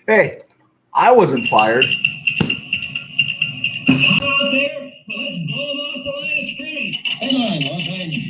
Hey, I wasn't fired. Out there, but let's blow them off the line of scrimmage. Hang on, okay.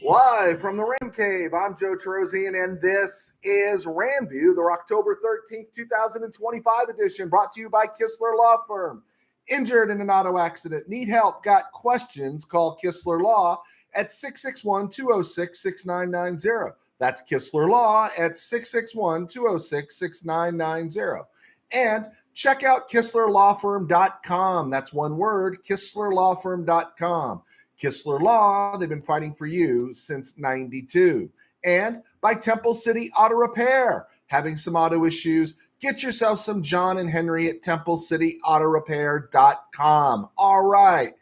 Live from the RamCave, I'm Joe Terosian, and this is RamView, the October 13th, 2025 edition, brought to you by Kistler Law Firm. Injured in an auto accident, need help, got questions, call Kistler Law at 661-206-6990. That's Kistler Law at 661-206-6990. And check out KistlerLawFirm.com. That's one word, KistlerLawFirm.com. Kistler Law, they've been fighting for you since 92. And by Temple City Auto Repair, having some auto issues, get yourself some John and Henry at TempleCityAutoRepair.com. All right.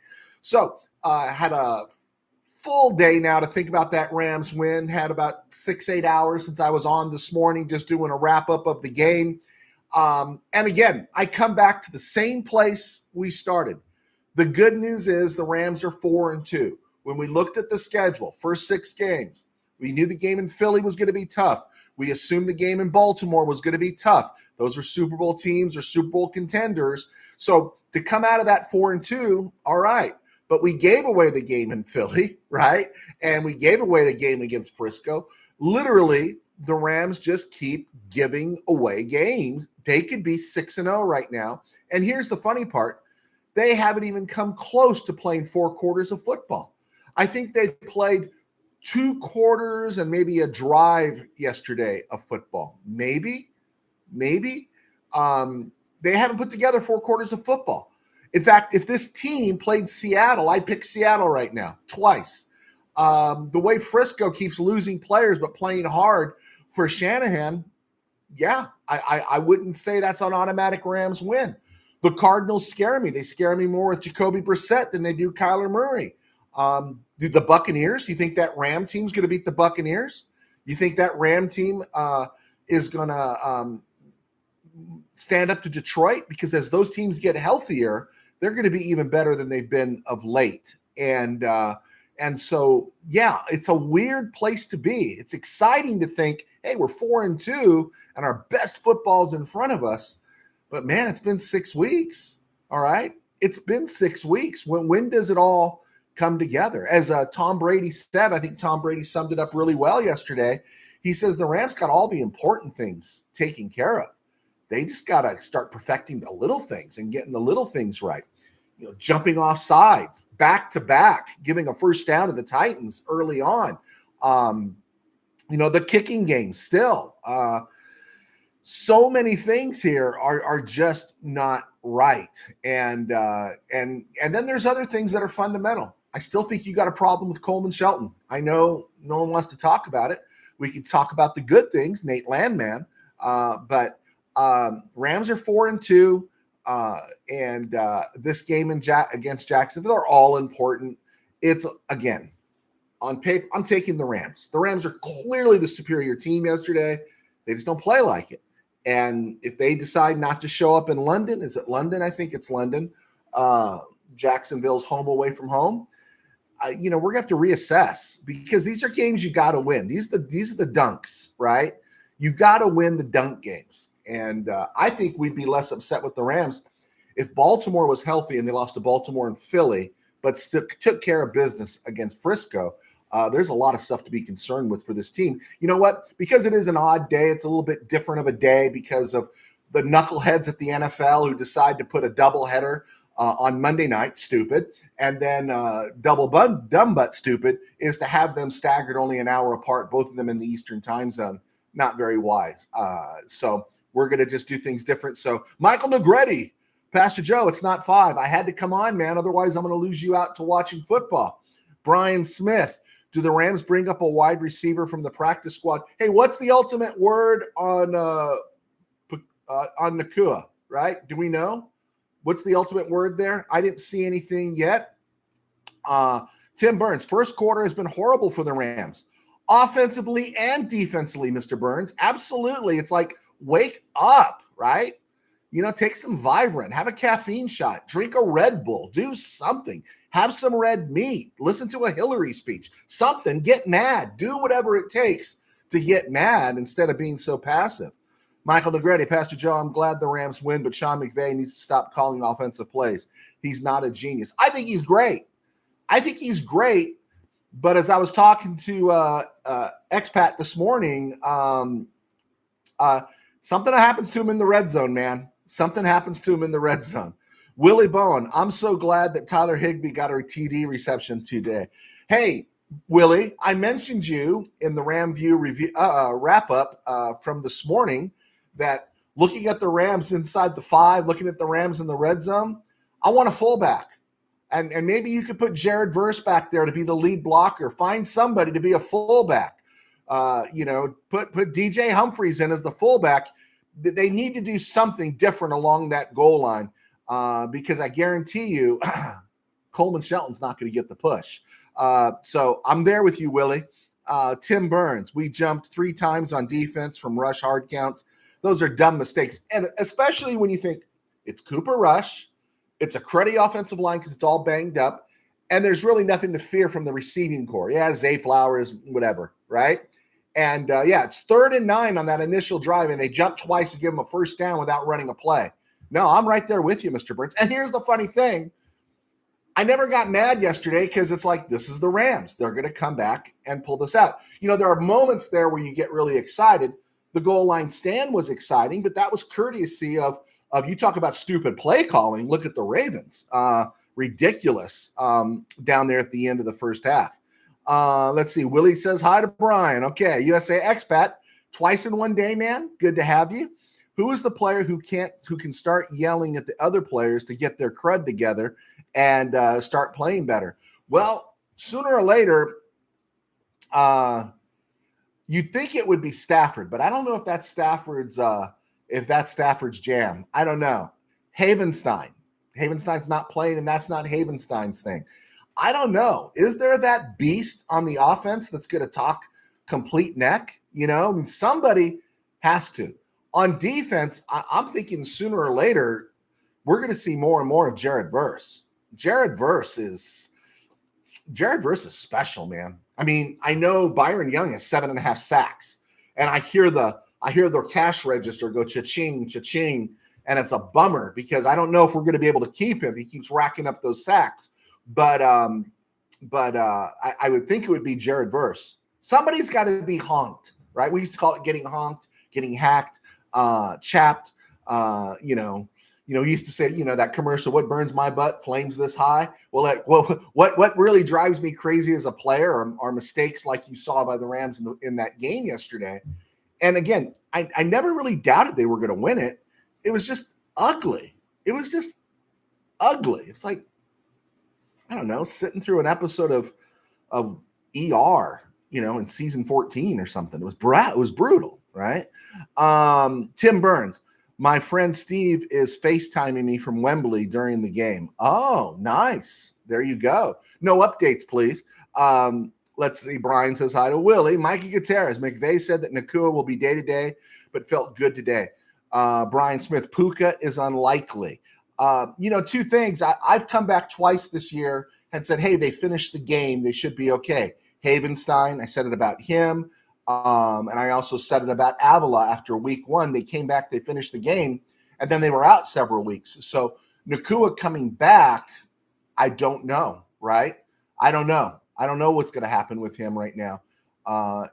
So had a full day now to think about that Rams win. Had about 6-8 hours since I was on this morning just doing a wrap-up of the game. And again, I come back to the same place we started. The good news is the Rams are 4-2. When we looked at the schedule, first 6 games, we knew the game in Philly was going to be tough. We assumed the game in Baltimore was going to be tough. Those are Super Bowl teams or Super Bowl contenders. So to come out of that 4-2, all right. But we gave away the game in Philly, right? And we gave away the game against Frisco. Literally, the Rams just keep giving away games. They could be 6-0 right now. And here's the funny part. They haven't even come close to playing 4 quarters of football. I think they played 2 quarters and maybe a drive yesterday of football. Maybe. They haven't put together 4 quarters of football. In fact, if this team played Seattle, I'd pick Seattle right now, twice. The way Frisco keeps losing players but playing hard for Shanahan, yeah, I wouldn't say that's an automatic Rams win. The Cardinals scare me. They scare me more with Jacoby Brissett than they do Kyler Murray. Do the Buccaneers, you think that Ram team's going to beat the Buccaneers? You think that Ram team is going to stand up to Detroit? Because as those teams get healthier, they're going to be even better than they've been of late. And so, yeah, it's a weird place to be. It's exciting to think, hey, we're 4-2 and our best football's in front of us. But, man, it's been 6 weeks, all right? It's been 6 weeks. When does it all come together? As Tom Brady said, I think Tom Brady summed it up really well yesterday. He says the Rams got all the important things taken care of. They just got to start perfecting the little things and getting the little things right. You know, jumping off sides, back-to-back, giving a first down to the Titans early on. The kicking game still. So many things here are just not right. And then there's other things that are fundamental. I still think you got a problem with Coleman Shelton. I know no one wants to talk about it. We could talk about the good things, Nate Landman. But Rams are 4-2. And this game against Jacksonville are all important. It's, again, on paper, I'm taking the Rams. The Rams are clearly the superior team yesterday. They just don't play like it. And if they decide not to show up in London, is it London? I think it's London. Jacksonville's home away from home. We're going to have to reassess because these are games you got to win. These are the dunks, right? You got to win the dunk games. And I think we'd be less upset with the Rams if Baltimore was healthy and they lost to Baltimore and Philly, but still took care of business against Frisco. There's a lot of stuff to be concerned with for this team. You know what? Because it is an odd day, it's a little bit different of a day because of the knuckleheads at the NFL who decide to put a doubleheader on Monday night, stupid, and then dumb but stupid is to have them staggered only an hour apart, both of them in the Eastern time zone. Not very wise. So we're going to just do things different. So Michael Negretti, Pastor Joe, it's not 5. I had to come on, man. Otherwise, I'm going to lose you out to watching football. Brian Smith, do the Rams bring up a wide receiver from the practice squad? Hey, what's the ultimate word on Nakua, right? Do we know? What's the ultimate word there? I didn't see anything yet. Tim Burns, first quarter has been horrible for the Rams. Offensively and defensively, Mr. Burns. Absolutely. It's like, wake up, right? Take some Vibrant, have a caffeine shot, drink a Red Bull, do something. Have some red meat. Listen to a Hillary speech. Something. Get mad. Do whatever it takes to get mad instead of being so passive. Michael Negretti, Pastor Joe, I'm glad the Rams win, but Sean McVay needs to stop calling offensive plays. He's not a genius. I think he's great. But as I was talking to Expat this morning, something happens to him in the red zone, man. Something happens to him in the red zone. Willie Bowen, I'm so glad that Tyler Higbee got our TD reception today. Hey, Willie, I mentioned you in the RamView review wrap-up from this morning that looking at the Rams inside the 5, looking at the Rams in the red zone, I want a fullback. And maybe you could put Jared Verse back there to be the lead blocker. Find somebody to be a fullback. Put DJ Humphreys in as the fullback. They need to do something different along that goal line because I guarantee you Coleman Shelton's not going to get the push. So I'm there with you, Willie. Tim Burns, we jumped 3 times on defense from rush hard counts. Those are dumb mistakes. And especially when you think it's Cooper Rush, it's a cruddy offensive line because it's all banged up, and there's really nothing to fear from the receiving core. Yeah, Zay Flowers, whatever, right? And, it's 3rd and 9 on that initial drive, and they jumped twice to give them a first down without running a play. No, I'm right there with you, Mr. Burns. And here's the funny thing. I never got mad yesterday because it's like, this is the Rams. They're going to come back and pull this out. There are moments there where you get really excited. The goal line stand was exciting, but that was courtesy of you talk about stupid play calling. Look at the Ravens. Ridiculous down there at the end of the first half. Let's see. Willie says hi to Brian. Okay, USA Expat. Twice in one day, man. Good to have you. Who is the player who can start yelling at the other players to get their crud together and start playing better? Well, sooner or later, you'd think it would be Stafford, but I don't know if that's Stafford's jam. I don't know. Havenstein's not playing, and that's not Havenstein's thing. I don't know. Is there that beast on the offense that's going to talk complete neck? Somebody has to. On defense, I'm thinking sooner or later, we're going to see more and more of Jared Verse. Jared Verse is special, man. I mean, I know Byron Young has 7.5 sacks, and I hear their cash register go cha-ching, cha-ching, and it's a bummer because I don't know if we're going to be able to keep him. He keeps racking up those sacks, but I would think it would be Jared Verse. Somebody's got to be honked, right? We used to call it getting honked, getting hacked, chapped. We used to say, that commercial, what burns my butt, flames this high. Well, what really drives me crazy as a player are mistakes like you saw by the Rams in that game yesterday. And again, I never really doubted they were going to win it. It was just ugly. It's like, I don't know, sitting through an episode of ER, in season 14 or something. It was brutal, right? Tim Burns. My friend Steve is FaceTiming me from Wembley during the game. Oh, nice. There you go. No updates, please. Let's see. Brian says hi to Willie. Mikey Gutierrez. McVay said that Nakua will be day-to-day, but felt good today. Brian Smith. Puka is unlikely. 2 things. I've come back twice this year and said, hey, they finished the game. They should be okay. Havenstein, I said it about him. And I also said it about Avila after week 1. They came back, they finished the game, and then they were out several weeks. So Nakua coming back, I don't know, right? I don't know what's going to happen with him right now. I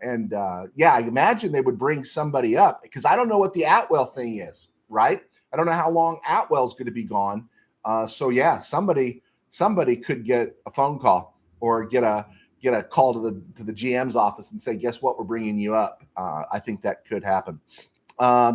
imagine they would bring somebody up because I don't know what the Atwell thing is, right? I don't know how long Atwell's going to be gone. Somebody could get a phone call or get a call to the GM's office and say, guess what? We're bringing you up. I think that could happen.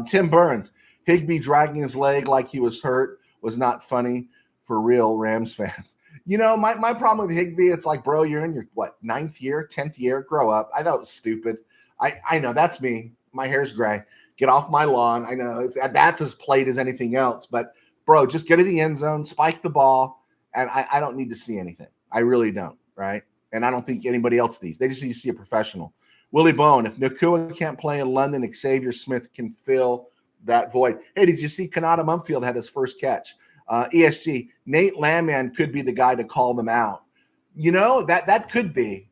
Tim Burns, Higbee dragging his leg like he was hurt was not funny for real Rams fans. My problem with Higbee, it's like, bro, you're in your 9th year, 10th year, grow up. I thought it was stupid. I know that's me. My hair's gray. Get off my lawn. I know that's as played as anything else, but bro, just get to the end zone, spike the ball. And I don't need to see anything. I really don't. Right. And I don't think anybody else needs. They just need to see a professional. Willie Bone, if Nakua can't play in London, Xavier Smith can fill that void. Hey, did you see Kanata Mumfield had his first catch? ESG, Nate Landman could be the guy to call them out. That could be.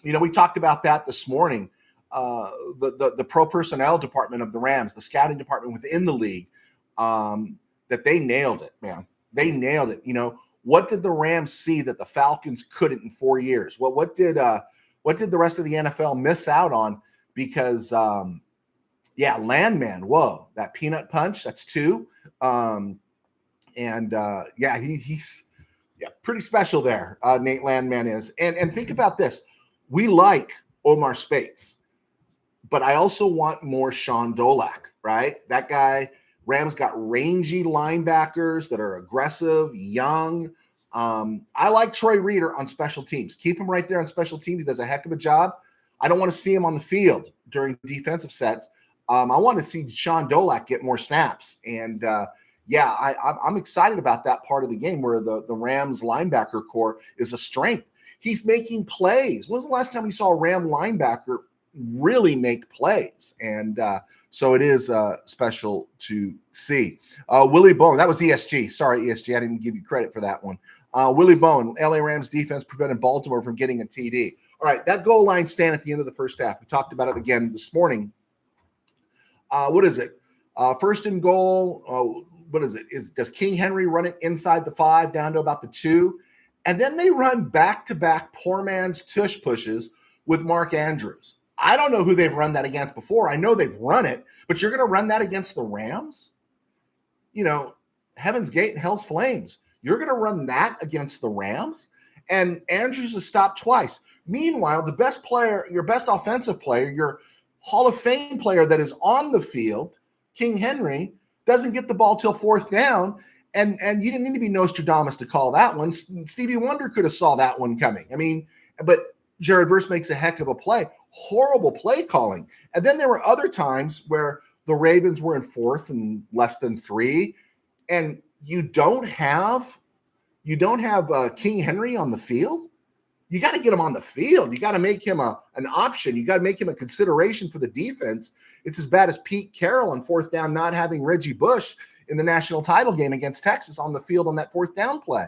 We talked about that this morning. The pro personnel department of the Rams, the scouting department within the league, that they nailed it, man. They nailed it. What did the Rams see that the Falcons couldn't in 4 years? What did the rest of the NFL miss out on? Because Landman, whoa, that peanut punch, that's 2. He's pretty special there. Nate Landman is. And think about this. We like Omar Speights, but I also want more Sean Dolak, right? That guy, Rams got rangy linebackers that are aggressive, young. I like Troy Reeder on special teams. Keep him right there on special teams. He does a heck of a job. I don't want to see him on the field during defensive sets. I want to see Sean Dolak get more snaps. And I'm excited about that part of the game where the Rams linebacker core is a strength. He's making plays. When was the last time we saw a Ram linebacker really make plays? And so it is special to see. Willie Bowen, that was ESG. Sorry, ESG, I didn't give you credit for that one. Willie Bowen, LA Rams defense prevented Baltimore from getting a TD. All right, that goal line stand at the end of the first half. We talked about it again this morning. What is it? First and goal. What is it? Does King Henry run it inside the 5 down to about the 2? And then they run back-to-back poor man's tush pushes with Mark Andrews. I don't know who they've run that against before. I know they've run it, but you're going to run that against the Rams? Heaven's Gate and Hell's Flames. You're going to run that against the Rams? And Andrews is stopped twice. Meanwhile, the best player, your best offensive player, your Hall of Fame player that is on the field, King Henry, doesn't get the ball till 4th down. And you didn't need to be Nostradamus to call that one. Stevie Wonder could have saw that one coming. But Jared Verse makes a heck of a play. Horrible play calling. And then there were other times where the Ravens were in 4th and less than 3, and you don't have King Henry on the field. You got to get him on the field. You got to make him an option. You got to make him a consideration for the defense. It's as bad as Pete Carroll on 4th down not having Reggie Bush in the national title game against Texas on the field on that 4th down play.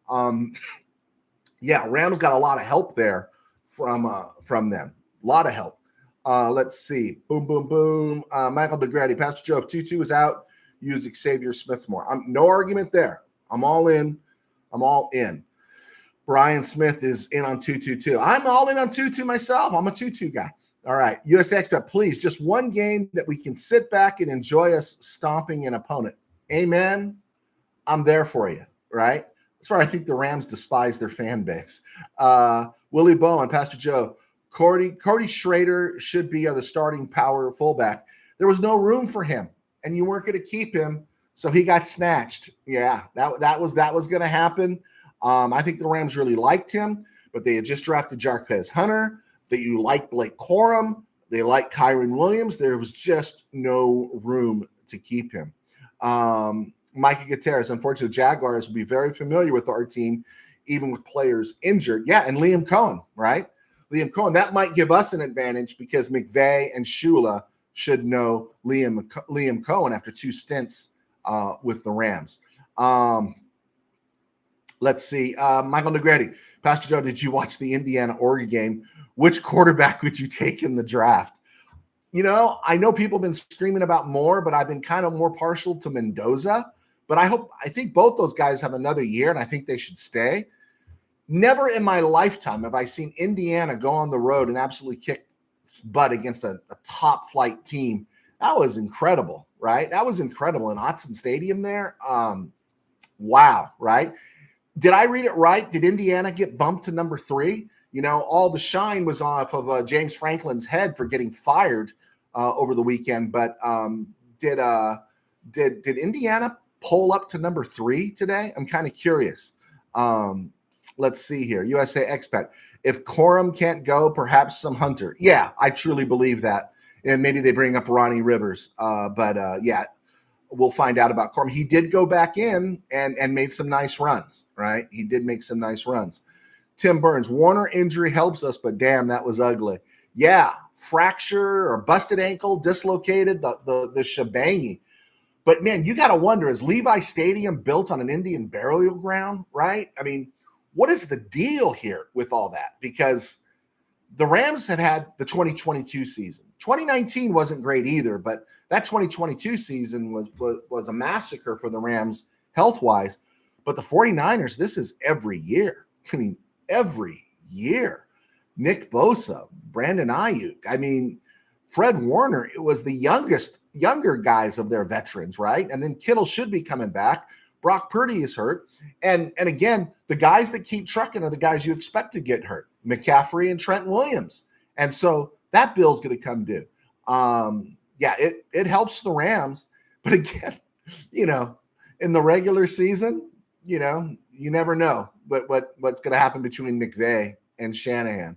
Rams got a lot of help there from them. A lot of help. Let's see. Boom, boom, boom. Michael DeGrady, Pastor Joe, if Tutu is out, use Xavier Smith more. No argument there. I'm all in. Brian Smith is in on Tutu too. I'm all in on Tutu myself. I'm a Tutu guy. All right. US Expert, please, just one game that we can sit back and enjoy us stomping an opponent. Amen. I'm there for you, right? That's why I think the Rams despise their fan base. Willie Bowen, Pastor Joe, Cody Schrader should be the starting power fullback. There was no room for him, and you weren't going to keep him, so he got snatched. Yeah, that was going to happen. I think the Rams really liked him, but they had just drafted Jarquez Hunter. That you like Blake Corum. They like Kyron Williams. There was just no room to keep him. Micah Gutierrez, unfortunately, Jaguars will be very familiar with our team, even with players injured. Yeah, and Liam Cohen, right? Liam Cohen, that might give us an advantage because McVay and Shula should know Liam Cohen after 2 stints with the Rams. Let's see. Michael Negretti, Pastor Joe, did you watch the Indiana-Oregon game? Which quarterback would you take in the draft? I know people have been screaming about Moore, but I've been kind of more partial to Mendoza. But I think both those guys have another year, and I think they should stay. Never in my lifetime have I seen Indiana go on the road and absolutely kick butt against a top-flight team. That was incredible, right? That was incredible in Autzen Stadium there. Wow, right? Did I read it right? Did Indiana get bumped to number 3? All the shine was off of James Franklin's head for getting fired over the weekend. But did Indiana pull up to number 3 today? I'm kind of curious. Let's see here. USA Expat. If Corum can't go, perhaps some Hunter. Yeah, I truly believe that. And maybe they bring up Ronnie Rivers. We'll find out about Corum. He did go back in and made some nice runs, right? He did make some nice runs. Tim Burns, Warner injury helps us, but damn, that was ugly. Yeah, fracture or busted ankle, dislocated, the shebangy. But man, you got to wonder, is Levi Stadium built on an Indian burial ground, right? I mean, what is the deal here with all that? Because the Rams have had the 2022 season. 2019 wasn't great either, but that 2022 season was a massacre for the Rams health-wise. But the 49ers, this is every year. I mean, every year. Nick Bosa, Brandon Ayuk. I mean, Fred Warner, it was the younger guys of their veterans, right? And then Kittle should be coming back. Brock Purdy is hurt. And again, the guys that keep trucking are the guys you expect to get hurt. McCaffrey and Trent Williams. And so that bill's going to come due. It helps the Rams. But again, in the regular season, you never know what's going to happen between McVay and Shanahan.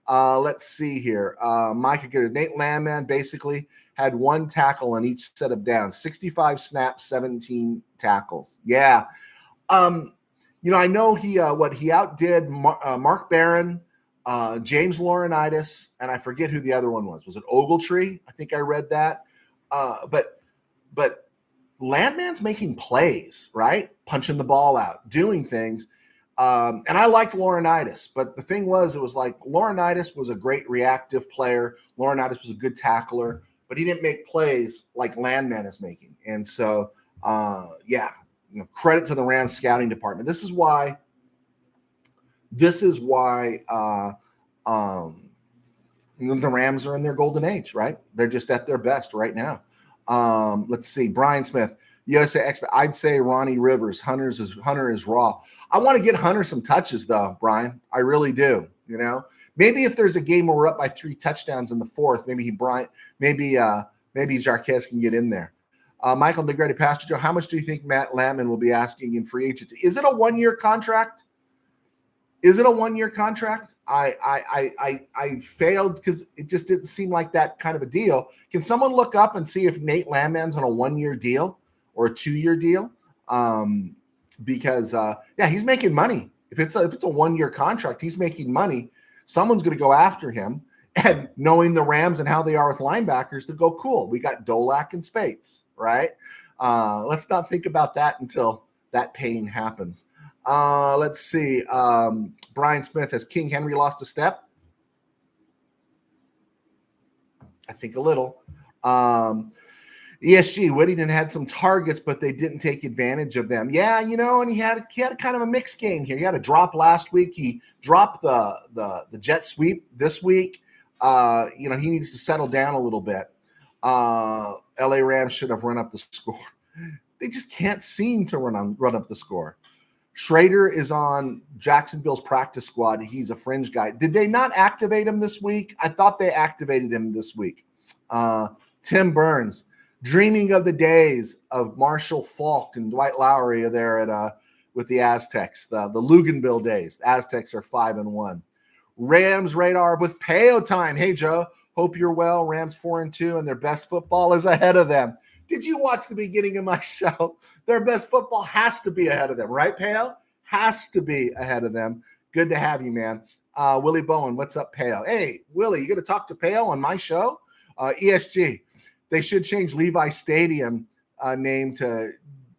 Let's see here. Micah, Nate Landman basically had one tackle on each set of downs, 65 snaps, 17 tackles. Yeah. I know he outdid Mark Barron, James Laurinaitis, and I forget who the other one was. Was it Ogletree? I think I read that. But Landman's making plays, right? Punching the ball out, doing things. And I liked Laurinaitis, but the thing was, it was like Laurinaitis was a great reactive player. Laurinaitis was a good tackler, but he didn't make plays like Landman is making. And so, credit to the Rams scouting department. This is why the Rams are in their golden age, right? They're just at their best right now. Let's see. Brian Smith, USA expert. I'd say Ronnie Rivers. Hunter is raw. I want to get Hunter some touches though, Brian. I really do. Maybe if there's a game where we're up by 3 touchdowns in the fourth, maybe Jarquez can get in there. Michael DeGrady, Pastor Joe, how much do you think Matt Landman will be asking in free agency? Is it a 1-year contract? I failed because it just didn't seem like that kind of a deal. Can someone look up and see if Nate Landman's on a 1-year deal or a 2-year deal? Because he's making money. If it's a 1-year contract, he's making money. Someone's going to go after him. And knowing the Rams and how they are with linebackers, to go, cool, we got Dolak and Spates, right? Let's not think about that until that pain happens. Let's see. Brian Smith, has King Henry lost a step? I think a little. ESG, Whittington had some targets, but they didn't take advantage of them. Yeah, and he had kind of a mixed game here. He had a drop last week. He dropped the jet sweep this week. He needs to settle down a little bit. LA Rams should have run up the score. They just can't seem to run up the score. Schrader is on Jacksonville's practice squad. He's a fringe guy. Did they not activate him this week? I thought they activated him this week. Tim Burns, dreaming of the days of Marshall Faulk and Dwight Lowery there at with the Aztecs, the Luganville days. The Aztecs are 5-1. Rams radar with Peo time. Hey, Joe, hope you're well. Rams 4-2, and their best football is ahead of them. Did you watch the beginning of my show? Their best football has to be ahead of them, right, Peo? Has to be ahead of them. Good to have you, man. Willie Bowen, what's up, Peo? Hey, Willie, you going to talk to Peo on my show? ESG, they should change Levi Stadium name to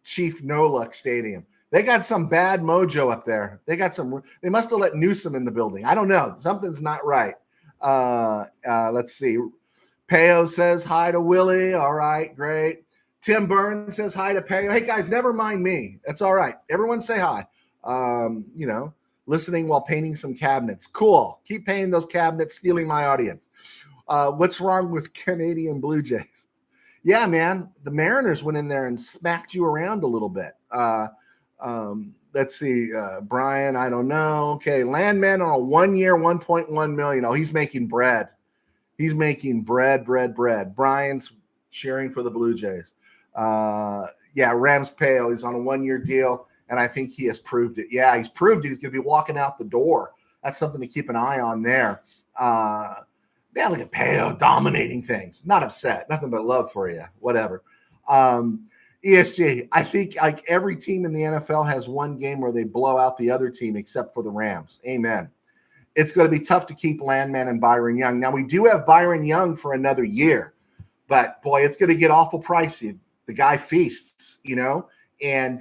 Chief No Luck Stadium. They got some bad mojo up there. They must have let Newsom in the building. I don't know. Something's not right. Let's see. Peo says hi to Willie. All right, great. Tim Burns says hi to Peo. Hey, guys, never mind me. That's all right. Everyone say hi. Listening while painting some cabinets. Cool. Keep painting those cabinets, stealing my audience. What's wrong with Canadian Blue Jays? Yeah, man. The Mariners went in there and smacked you around a little bit. Let's see. Brian, I don't know. Okay, Landman on a 1-year, $1.1 million. Oh, he's making bread. He's making bread. Brian's cheering for the Blue Jays. Rams Peo. He's on a 1-year deal, and I think he has proved it. Yeah, he's proved it. He's going to be walking out the door. That's something to keep an eye on there. Look at Peo dominating things. Not upset. Nothing but love for you. Whatever. ESG, I think like every team in the NFL has one game where they blow out the other team except for the Rams. Amen. It's going to be tough to keep Landman and Byron Young. Now, we do have Byron Young for another year, but, boy, it's going to get awful pricey. The guy feasts, and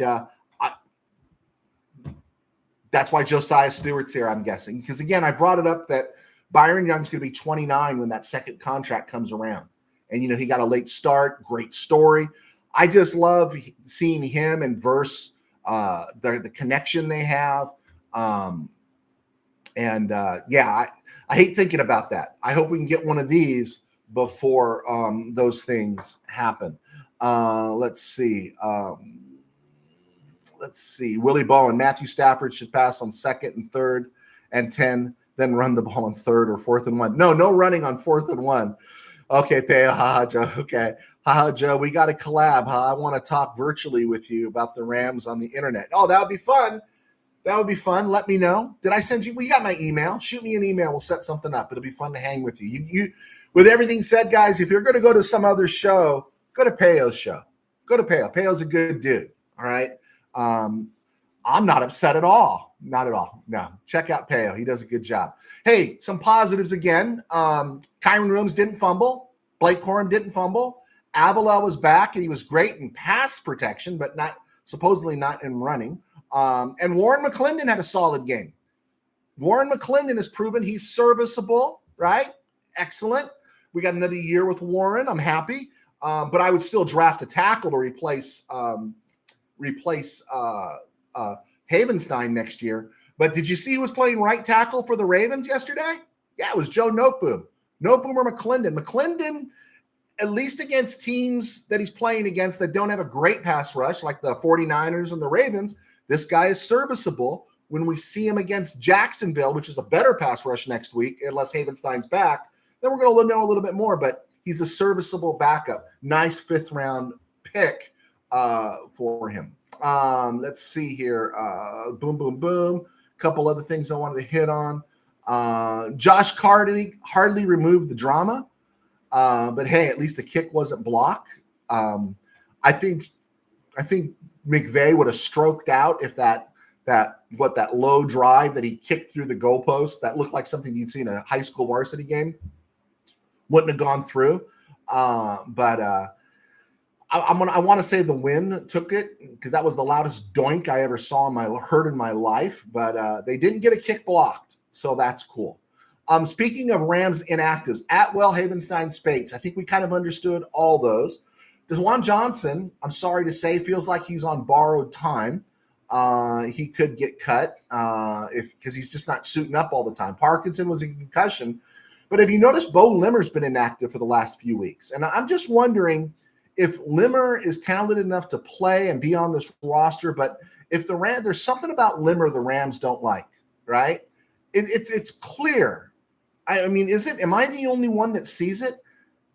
that's why Josiah Stewart's here, I'm guessing. Because, again, I brought it up that Byron Young's going to be 29 when that second contract comes around. And, he got a late start, great story. I just love seeing him and Verse, the connection they have. I hate thinking about that. I hope we can get one of these before those things happen. Let's see. Willie Bowen, Matthew Stafford should pass on 2nd and 3rd and 10, then run the ball on 3rd or 4th and 1. No running on 4th and 1. Okay, Peo, haha, Joe. Okay, haha, Joe, we got to collab. Huh? I want to talk virtually with you about the Rams on the internet. Oh, that would be fun. That would be fun. Let me know. Did I send you? Well, you got my email. Shoot me an email. We'll set something up. It'll be fun to hang with you. You with everything said, guys, if you're going to go to some other show, go to Peo's show. Go to Peo. Peo's a good dude. All right. I'm not upset at all. Not at all. No. Check out Peo. He does a good job. Hey, some positives again. Kyron Williams didn't fumble. Blake Corum didn't fumble. Avila was back, and he was great in pass protection, but supposedly not in running. And Warren McClendon had a solid game. Warren McClendon has proven he's serviceable, right? Excellent. We got another year with Warren. I'm happy. But I would still draft a tackle to replace Havenstein next year. But did you see who was playing right tackle for the Ravens yesterday? Yeah, it was Joe Noteboom. Noteboom or McClendon. McClendon, at least against teams that he's playing against that don't have a great pass rush, like the 49ers and the Ravens, this guy is serviceable. When we see him against Jacksonville, which is a better pass rush next week, unless Havenstein's back, then we're going to know a little bit more. But he's a serviceable backup. Nice 5th-round pick for him. Let's see here. Boom, boom, boom. A couple other things I wanted to hit on. Josh hardly removed the drama. But, hey, at least the kick wasn't blocked. I think McVay would have stroked out if that low drive that he kicked through the goalpost that looked like something you'd see in a high school varsity game wouldn't have gone through. I want to say the wind took it because that was the loudest doink I ever heard in my life. But they didn't get a kick blocked, so that's cool. Speaking of Rams inactives, Atwell, Havenstein, Spates, I think we kind of understood all those. DeJuan Johnson, I'm sorry to say, feels like he's on borrowed time. He could get cut because he's just not suiting up all the time. Parkinson was a concussion. But if you notice, Bo Limmer's been inactive for the last few weeks. And I'm just wondering if Limmer is talented enough to play and be on this roster. But if there's something about Limmer the Rams don't like, right? It's clear. I mean, am I the only one that sees it?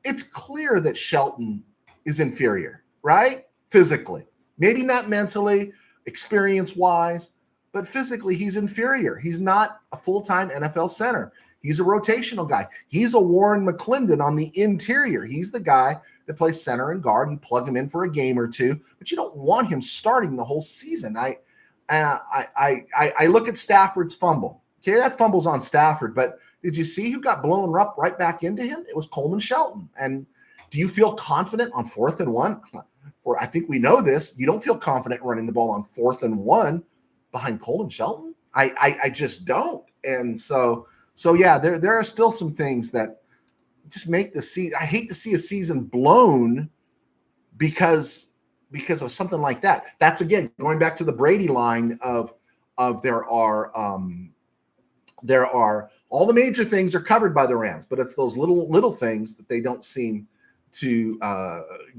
It's clear that Shelton is inferior, right? Physically, maybe not mentally, experience-wise, but physically he's inferior. He's not a full-time NFL center. He's a rotational guy. He's a Warren McClendon on the interior. He's the guy that plays center and guard. You plug him in for a game or two, but you don't want him starting the whole season. I look at Stafford's fumble. Okay, that fumble's on Stafford, but did you see who got blown up right back into him? It was Coleman Shelton. And do you feel confident on 4th and 1? I think we know this. You don't feel confident running the ball on 4th and 1 behind Coleman Shelton. I just don't. And so yeah, there are still some things that just make the season. I hate to see a season blown because of something like that. That's, again, going back to the Brady line of there are all the major things are covered by the Rams, but it's those little things that they don't seem to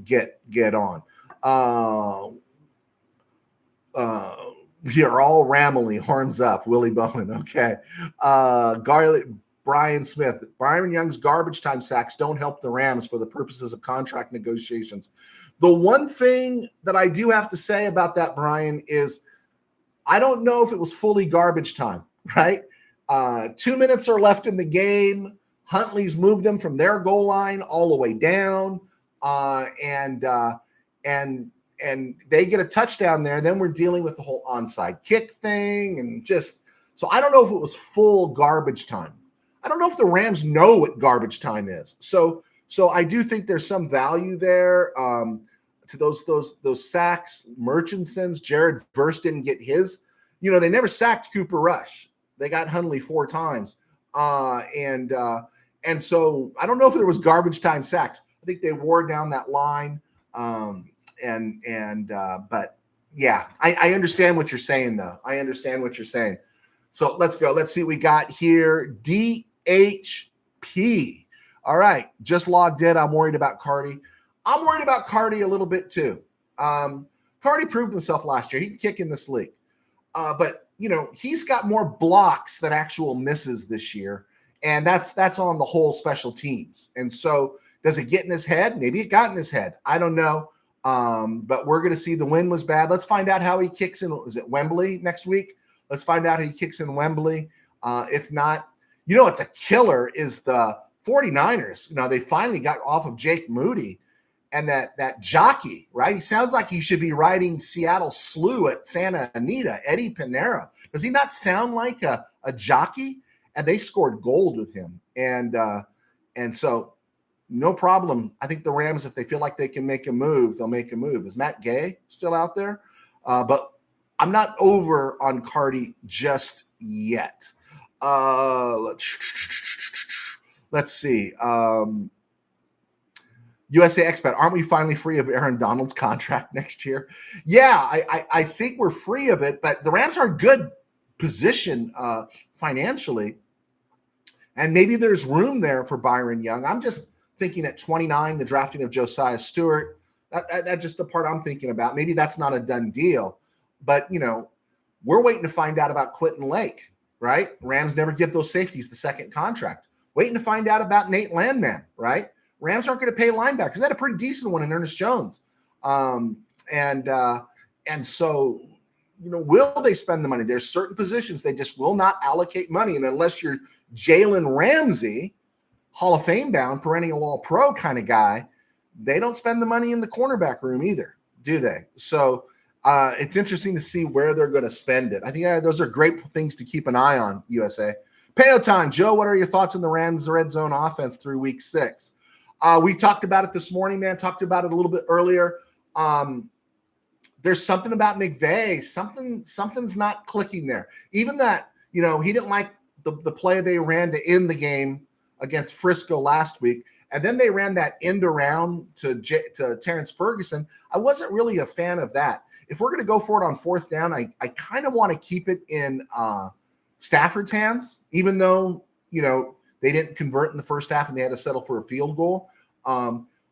get on. We are all Ramily, horns up, Willie Bowen. Okay. Brian Smith, Byron Young's garbage time sacks don't help the Rams for the purposes of contract negotiations. The one thing that I do have to say about that, Brian, is I don't know if it was fully garbage time, right? 2 minutes are left in the game. Huntley's moved them from their goal line all the way down, and they get a touchdown there. Then we're dealing with the whole onside kick thing, and so I don't know if it was full garbage time. I don't know if the Rams know what garbage time is. So I do think there's some value there to those sacks Murchison's. Jared Verse didn't get his. They never sacked Cooper Rush. They got Hundley 4 times. And so I don't know if there was garbage time sacks. I think they wore down that line. But yeah, I understand what you're saying, though. I understand what you're saying. So let's go. Let's see what we got here. DHP. All right. Just logged in. I'm worried about Cardi. I'm worried about Cardi a little bit too. Cardi proved himself last year. He can kick in this league. But he's got more blocks than actual misses this year. And that's on the whole special teams. And so does it get in his head? Maybe it got in his head. I don't know. But we're going to see the win was bad. Let's find out how he kicks in. Is it Wembley next week? Let's find out how he kicks in Wembley. If not, it's a killer is the 49ers. They finally got off of Jake Moody and that jockey, right? He sounds like he should be riding Seattle Slew at Santa Anita, Eddie Pinero. Does he not sound like a jockey? And they scored gold with him. And so no problem. I think the Rams, if they feel like they can make a move, they'll make a move. Is Matt Gay still out there? But I'm not over on Cardi just yet. Let's see. USA Expat, aren't we finally free of Aaron Donald's contract next year? Yeah, I think we're free of it, but the Rams are in good position financially, and maybe there's room there for Byron Young. I'm just thinking at 29, the drafting of Josiah Stewart, that's just the part I'm thinking about. Maybe that's not a done deal, but, we're waiting to find out about Quentin Lake, right? Rams never give those safeties the second contract. Waiting to find out about Nate Landman, right? Rams aren't going to pay linebackers. They had a pretty decent one in Ernest Jones. And so, will they spend the money? There's certain positions they just will not allocate money. And unless you're Jalen Ramsey, Hall of Fame bound, perennial all-pro kind of guy, they don't spend the money in the cornerback room either, do they? So it's interesting to see where they're going to spend it. I think those are great things to keep an eye on, USA. Payo time. Joe, what are your thoughts on the Rams red zone offense through week 6? We talked about it this morning, man. Talked about it a little bit earlier. There's something about McVay. Something's not clicking there. Even that, he didn't like the play they ran to end the game against Frisco last week. And then they ran that end around to Terrence Ferguson. I wasn't really a fan of that. If we're going to go for it on 4th down, I kind of want to keep it in Stafford's hands, even though, they didn't convert in the first half and they had to settle for a field goal.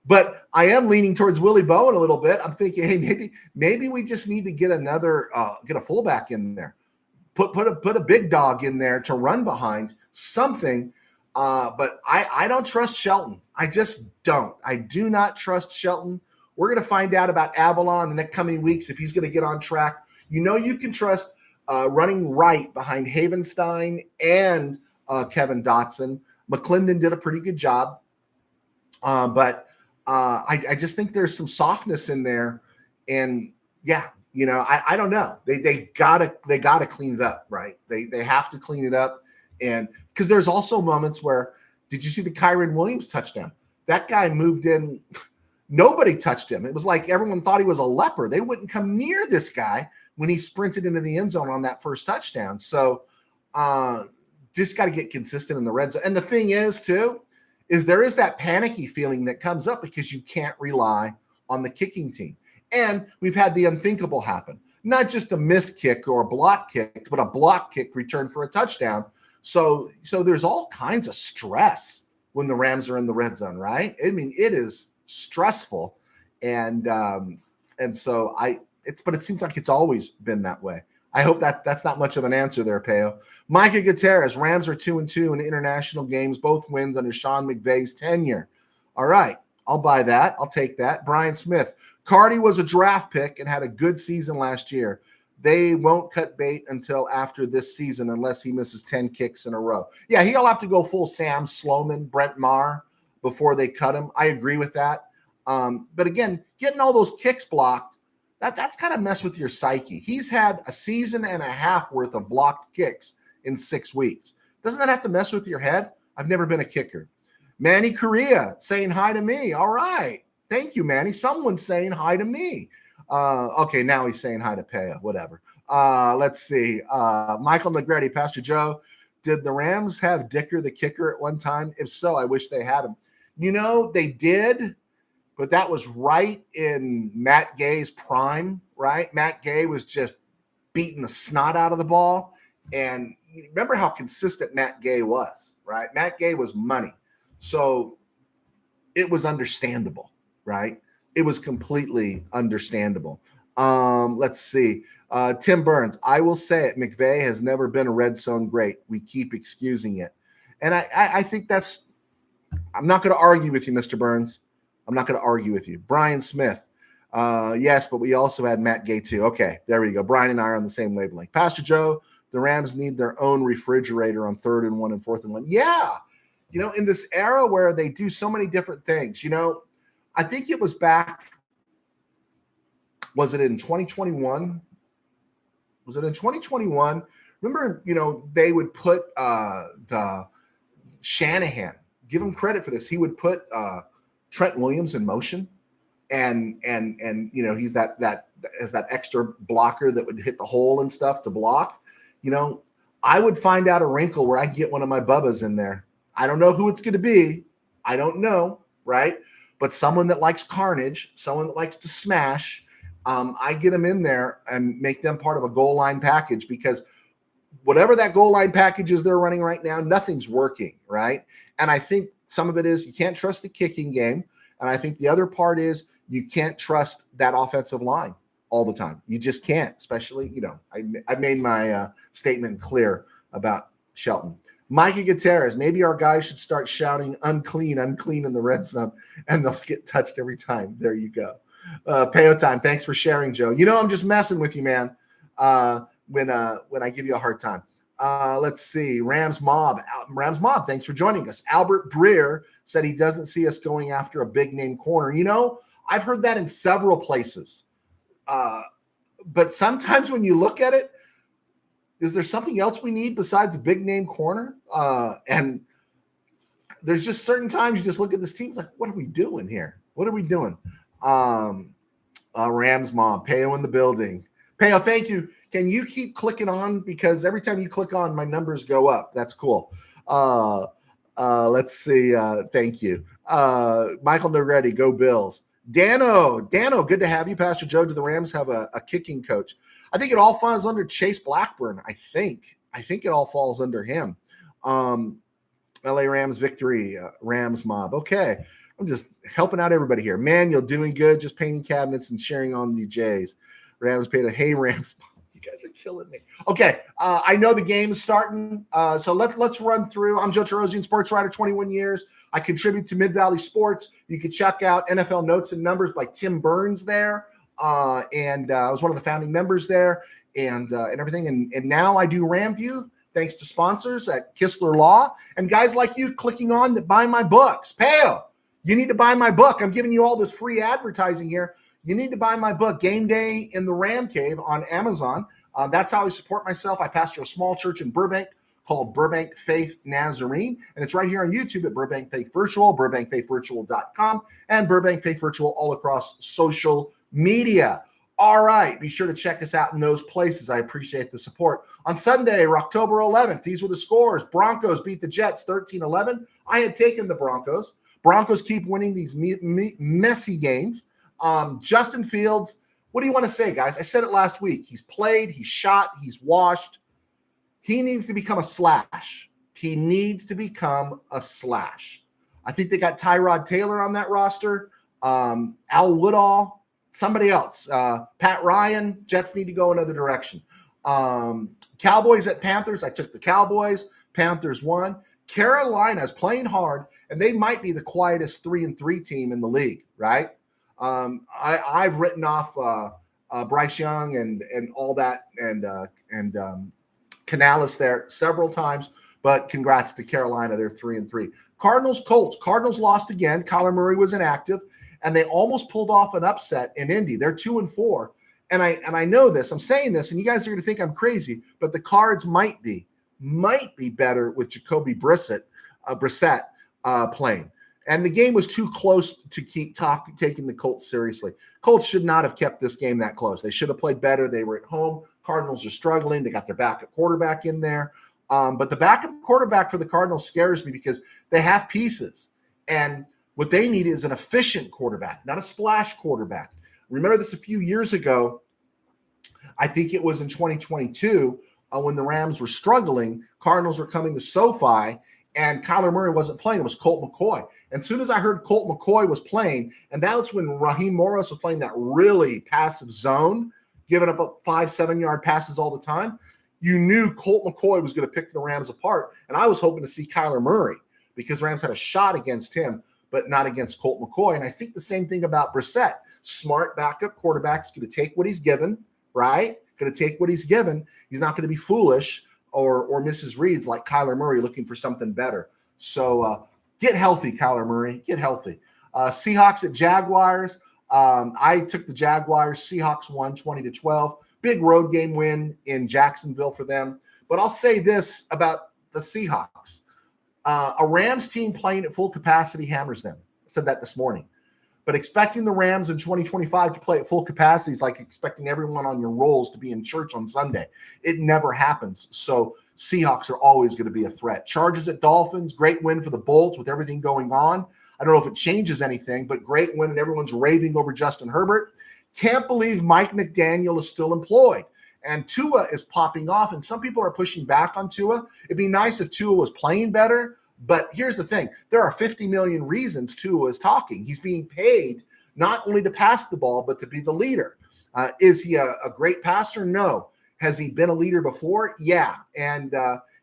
But I am leaning towards Willie Bowen a little bit. I'm thinking, hey, maybe we just need to get get a fullback in there, put a big dog in there to run behind something. But I don't trust Shelton. I just don't. I do not trust Shelton. We're going to find out about Avalon in the next coming weeks if he's going to get on track. You can trust running right behind Havenstein and Kevin Dotson. McClendon did a pretty good job. But I just think there's some softness in there. And yeah, I don't know. They gotta clean it up, right? They have to clean it up. And because there's also moments where, did you see the Kyron Williams touchdown? That guy moved in. Nobody touched him. It was like everyone thought he was a leper. They wouldn't come near this guy when he sprinted into the end zone on that first touchdown. So just got to get consistent in the red zone. And the thing is, too, is there is that panicky feeling that comes up because you can't rely on the kicking team. And we've had the unthinkable happen. Not just a missed kick or a block kick, but a block kick returned for a touchdown. So there's all kinds of stress when the Rams are in the red zone, right? I mean, it is stressful. And so but it seems like it's always been that way. I hope that's not much of an answer there, Peo. Micah Gutierrez, Rams are 2-2 in international games, both wins under Sean McVay's tenure. All right, I'll buy that. I'll take that. Brian Smith, Cardi was a draft pick and had a good season last year. They won't cut bait until after this season unless he misses 10 kicks in a row. Yeah, he'll have to go full Sam Sloman, Brent Maher before they cut him. I agree with that. But again, getting all those kicks blocked, that's kind of mess with your psyche. He's had a season and a half worth of blocked kicks in 6 weeks. Doesn't that have to mess with your head? I've never been a kicker. Manny Correa saying hi to me. All right. Thank you, Manny. Someone's saying hi to me. Okay, now he's saying hi to Paya. Whatever. Let's see. Michael Negretti, Pastor Joe, did the Rams have Dicker the kicker at one time? If so, I wish they had him. They did, but that was right in Matt Gay's prime, right? Matt Gay was just beating the snot out of the ball. And remember how consistent Matt Gay was, right? Matt Gay was money. So it was understandable, right? It was completely understandable. Let's see. Tim Burns, I will say it. McVay has never been a red zone great. We keep excusing it. And I think that's, I'm not going to argue with you, Mr. Burns. I'm not going to argue with you. Brian Smith, yes, but we also had Matt Gay too. Okay, there we go. Brian and I are on the same wavelength. Pastor Joe, the Rams need their own refrigerator on 3rd and 1 and 4th and 1. Yeah. In this era where they do so many different things, I think it was back, was it in 2021? Was it in 2021? Remember, they would put the Shanahan, give him credit for this. He would put Trent Williams in motion, and he's that extra blocker that would hit the hole and stuff to block. I would find out a wrinkle where I get one of my Bubbas in there. I don't know who it's going to be. I don't know, right? But someone that likes carnage, someone that likes to smash, I get them in there and make them part of a goal line package, because whatever that goal line package is they're running right now, nothing's working, right? And I think some of it is you can't trust the kicking game. And I think the other part is you can't trust that offensive line all the time. You just can't, especially, I made my statement clear about Shelton. Mikey Gutierrez, maybe our guys should start shouting unclean, unclean in the red zone, and they'll get touched every time. There you go. Payo time. Thanks for sharing, Joe. I'm just messing with you, man. When I give you a hard time. Let's see. Rams Mob. Thanks for joining us. Albert Breer said he doesn't see us going after a big name corner. I've heard that in several places. But sometimes when you look at it, is there something else we need besides a big name corner? And there's just certain times you just look at this team, it's like, what are we doing here? What are we doing? Rams Mob, Payo in the building. Payo, thank you. Can you keep clicking on? Because every time you click on, my numbers go up. That's cool. Let's see. Thank you. Michael Negretti, go Bills. Dano, good to have you. Pastor Joe, do the Rams have a kicking coach? I think it all falls under Chase Blackburn. I think it all falls under him. LA Rams victory, Rams Mob. Okay. I'm just helping out everybody here. Manuel, doing good, just painting cabinets and sharing on the Jays. Rams paid a hey Rams. You guys are killing me. Okay, I know the game is starting, so let's run through. I'm Joe Terosian, sports writer, 21 years. I contribute to Mid-Valley Sports. You can check out NFL Notes and Numbers by Tim Burns there, and I was one of the founding members there, and everything. And now I do RamView, thanks to sponsors at Kistler Law and guys like you clicking on that buy my books. Payo, you need to buy my book. I'm giving you all this free advertising here. You need to buy my book, Game Day in the RamCave, on Amazon. That's how I support myself. I pastor a small church in Burbank called Burbank Faith Nazarene, and it's right here on YouTube at Burbank Faith Virtual, burbankfaithvirtual.com, and Burbank Faith Virtual all across social media. All right, be sure to check us out in those places. I appreciate the support. On Sunday, October 11th, these were the scores. Broncos beat the Jets 13-11. I had taken the Broncos. Broncos keep winning these messy games. Justin Fields, what do you want to say, guys? I said it last week. He's played, he's shot, he's washed. He needs to become a slash. He needs to become a slash. I think they got Tyrod Taylor on that roster, Al Woodall, somebody else. Pat Ryan. Jets need to go another direction. Cowboys at Panthers. I took the Cowboys. Panthers won. Carolina's playing hard, and they might be the quietest 3-3 team in the league, right? I've written off Bryce Young and all that and Canales there several times, but congrats to Carolina. They're 3-3. Cardinals, Colts. Cardinals lost again. Kyler Murray was inactive, and they almost pulled off an upset in Indy. They're 2-4, and I know this. I'm saying this, and you guys are going to think I'm crazy, but the Cards might be better with Jacoby Brissett playing. And the game was too close to keep taking the Colts seriously. Colts should not have kept this game that close. They should have played better. They were at home. Cardinals are struggling. They got their backup quarterback in there. But the backup quarterback for the Cardinals scares me because they have pieces. And what they need is an efficient quarterback, not a splash quarterback. Remember this a few years ago. I think it was in 2022 when the Rams were struggling. Cardinals were coming to SoFi, and Kyler Murray wasn't playing. It was Colt McCoy. And as soon as I heard Colt McCoy was playing, and that's when Raheem Morris was playing that really passive zone, giving up 5-7 yard passes all the time, you knew Colt McCoy was going to pick the Rams apart. And I was hoping to see Kyler Murray because Rams had a shot against him, but not against Colt McCoy. And I think the same thing about Brissett. Smart backup quarterback's going to take what he's given, right? Going to take what he's given. He's not going to be foolish or miss his reads like Kyler Murray looking for something better. So get healthy, Kyler Murray. Get healthy. Seahawks at Jaguars. I took the Jaguars. Seahawks won 20-12. Big road game win in Jacksonville for them. But I'll say this about the Seahawks. A Rams team playing at full capacity hammers them. I said that this morning. But expecting the Rams in 2025 to play at full capacity is like expecting everyone on your rolls to be in church on Sunday. It never happens. So Seahawks are always going to be a threat. Chargers at Dolphins, great win for the Bolts with everything going on. I don't know if it changes anything, but great win, and everyone's raving over Justin Herbert. Can't believe Mike McDaniel is still employed. And Tua is popping off, and some people are pushing back on Tua. It'd be nice if Tua was playing better. But here's the thing. There are 50 million reasons Tua is talking. He's being paid not only to pass the ball, but to be the leader. Is he a great passer? No. Has he been a leader before? Yeah. And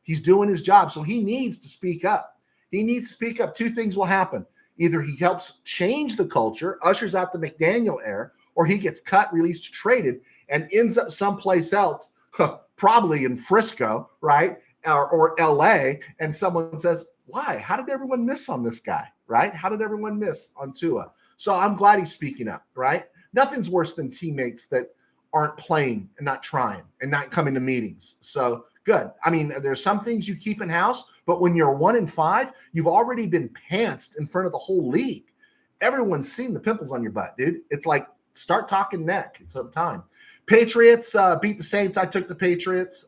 he's doing his job. So he needs to speak up. He needs to speak up. Two things will happen. Either he helps change the culture, ushers out the McDaniel era, or he gets cut, released, traded, and ends up someplace else, probably in Frisco, right? Or LA, and someone says, why? How did everyone miss on this guy, right? How did everyone miss on Tua? So I'm glad he's speaking up, right? Nothing's worse than teammates that aren't playing and not trying and not coming to meetings. So good. I mean, there's some things you keep in house, but when you're 1-5, you've already been pantsed in front of the whole league. Everyone's seen the pimples on your butt, dude. It's like, start talking neck. It's up time. Patriots beat the Saints. I took the Patriots.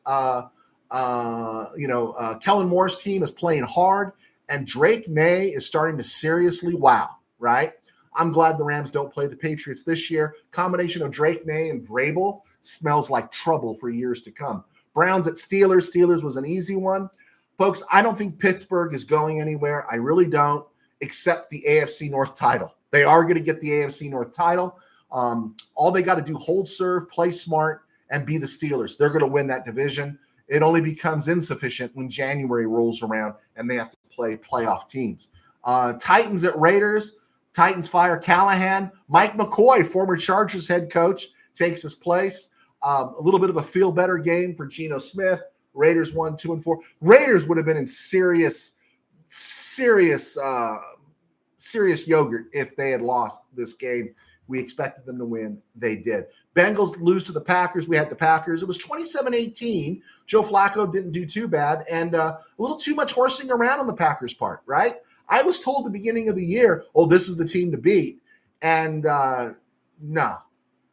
Kellen Moore's team is playing hard, and Drake May is starting to seriously wow, right? I'm glad the Rams don't play the Patriots this year. Combination of Drake May and Vrabel smells like trouble for years to come. Browns at Steelers. Steelers was an easy one. Folks, I don't think Pittsburgh is going anywhere. I really don't, except the AFC North title. They are going to get the AFC North title. All they got to do, hold serve, play smart, and be the Steelers. They're going to win that division. It only becomes insufficient when January rolls around and they have to play playoff teams. Titans at Raiders. Titans fire Callahan. Mike McCoy, former Chargers head coach, takes his place. A little bit of a feel-better game for Geno Smith. Raiders won 2-4. Raiders would have been in serious yogurt if they had lost this game. We expected them to win. They did. Bengals lose to the Packers. We had the Packers. It was 27-18. Joe Flacco didn't do too bad, and a little too much horsing around on the Packers' part, right? I was told at the beginning of the year, oh, this is the team to beat. And no,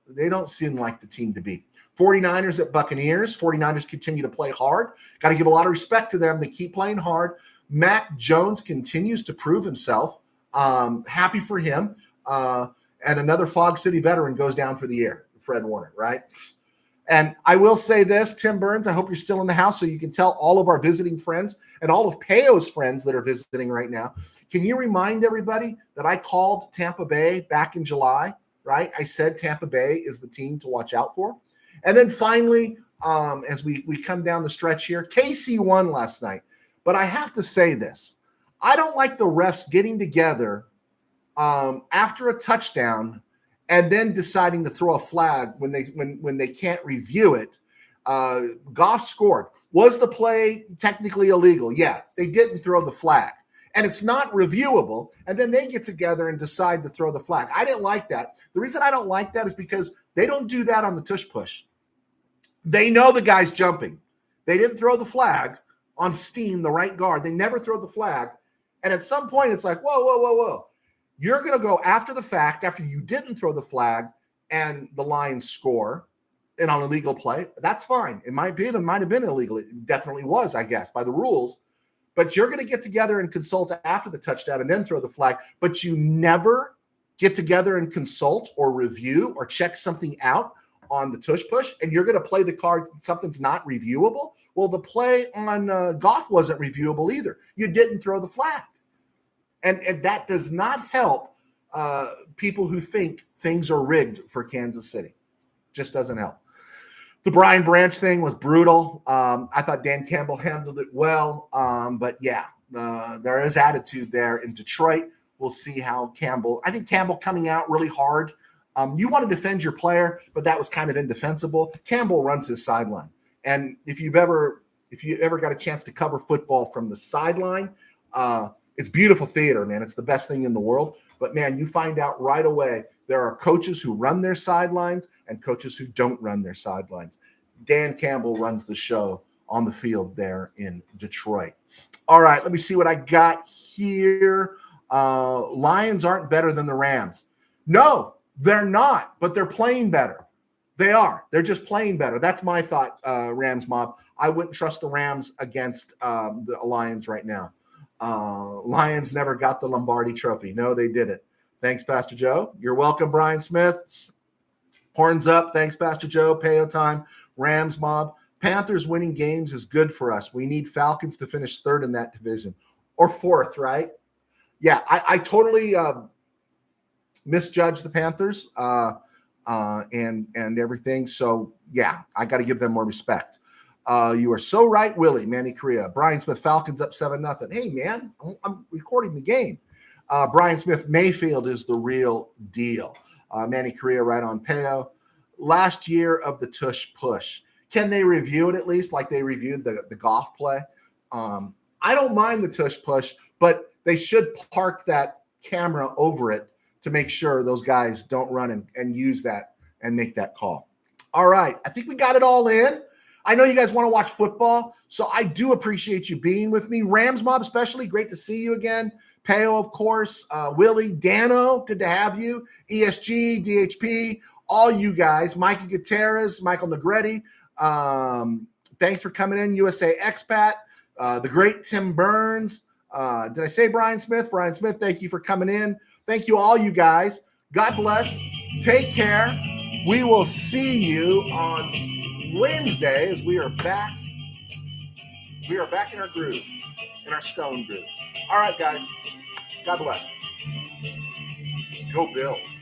they don't seem like the team to beat. 49ers at Buccaneers. 49ers continue to play hard. Got to give a lot of respect to them. They keep playing hard. Mac Jones continues to prove himself. Happy for him. And another Fog City veteran goes down for the year, Fred Warner, right? And I will say this, Tim Burns, I hope you're still in the house so you can tell all of our visiting friends and all of Peo's friends that are visiting right now. Can you remind everybody that I called Tampa Bay back in July, right? I said Tampa Bay is the team to watch out for. And then finally, as we come down the stretch here, KC won last night. But I have to say this. I don't like the refs getting together after a touchdown and then deciding to throw a flag when they can't review it. Goff scored. Was the play technically illegal? Yeah, they didn't throw the flag. And it's not reviewable. And then they get together and decide to throw the flag. I didn't like that. The reason I don't like that is because they don't do that on the tush push. They know the guy's jumping. They didn't throw the flag on Steen, the right guard. They never throw the flag. And at some point, it's like, whoa, whoa, whoa, whoa. You're going to go after the fact, after you didn't throw the flag and the Lions score in an illegal play. That's fine. It might have been illegal. It definitely was, I guess, by the rules. But you're going to get together and consult after the touchdown and then throw the flag. But you never get together and consult or review or check something out on the tush push, and you're going to play the card something's not reviewable. Well, the play on Goff wasn't reviewable either. You didn't throw the flag. And that does not help people who think things are rigged for Kansas City. Just doesn't help. The Brian Branch thing was brutal. I thought Dan Campbell handled it well. But yeah, there is attitude there in Detroit. We'll see how I think Campbell coming out really hard. You want to defend your player, but that was kind of indefensible. Campbell runs his sideline. And if you ever got a chance to cover football from the sideline, it's beautiful theater, man. It's the best thing in the world. But, man, you find out right away there are coaches who run their sidelines and coaches who don't run their sidelines. Dan Campbell runs the show on the field there in Detroit. All right, let me see what I got here. Lions aren't better than the Rams. No, they're not, but they're playing better. They are. They're just playing better. That's my thought, Rams mob. I wouldn't trust the Rams against the Lions right now. Lions never got the Lombardi trophy. No, they didn't. Thanks, Pastor Joe. You're welcome, Brian Smith. Horns up. Thanks, Pastor Joe. Payo time. Rams mob. Panthers winning games is good for us. We need Falcons to finish third in that division or fourth, right? Yeah, I totally misjudged the Panthers and everything. So, yeah, I got to give them more respect. You are so right, Willie, Manny Correa. Brian Smith, Falcons up 7-0. Hey, man, I'm recording the game. Brian Smith, Mayfield is the real deal. Manny Correa right on Payo. Last year of the tush push. Can they review it at least like they reviewed the Goff play? I don't mind the tush push, but they should park that camera over it to make sure those guys don't run and use that and make that call. All right. I think we got it all in. I know you guys want to watch football, so I do appreciate you being with me. Rams mob especially, great to see you again. Payo, of course, Willie, Dano, good to have you. ESG, DHP, all you guys. Mikey Gutierrez, Michael Negretti, thanks for coming in. USA Expat, the great Tim Burns. Did I say Brian Smith? Brian Smith, thank you for coming in. Thank you all you guys. God bless. Take care. We will see you on Wednesday as we are back. We are back in our groove, in our stone groove. All right, guys. God bless. Go Bills.